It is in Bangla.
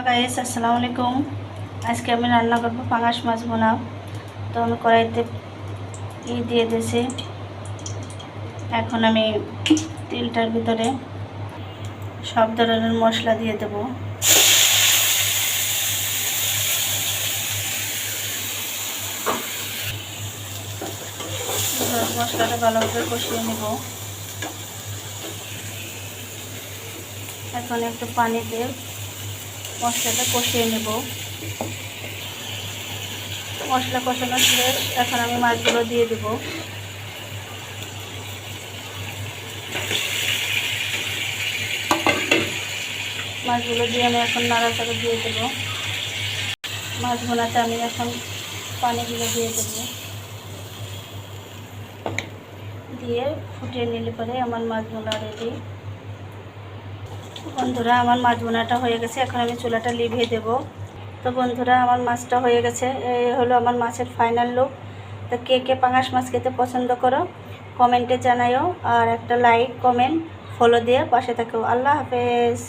গাইস, আসসালামু আলাইকুম। আজকে আমি রান্না করব পাঙাশ মাছ ভুনা। তো আমি কড়াইতে দিয়ে দিয়েছি। এখন আমি তেলটার ভিতরে সব ধরনের মশলা দিয়ে দেব। মশলাটা ভালোভাবে কষিয়ে নেব। এখন একটু পানি দিয়ে মশলাটা কষিয়ে নেব। মশলা কষানো শেষ। এখন আমি মাছগুলো দিয়ে দেব। মাছগুলো দিয়ে আমি এখন নাড়াচাড়া দিয়ে দেব। মাছ ভুনাতে আমি এখন পানিগুলো দিয়ে দেব। দিয়ে ফুটিয়ে নিলে পরে আমার মাছ ভুনা রেডি। বন্ধুরা, আমার মাছ ভুনাটা হয়ে গেছে। এখন আমি চুলাটা লিভিয়ে দেব। তো বন্ধুরা, আমার মাছটা হয়ে গেছে। এই হলো আমার মাছের ফাইনাল লুক। তো কে কে পাঙাশ মাছ খেতে পছন্দ করো কমেন্টে জানাইও, আর একটা লাইক কমেন্ট ফলো দিয়ে পাশে থাকো। আল্লাহ হাফেজ।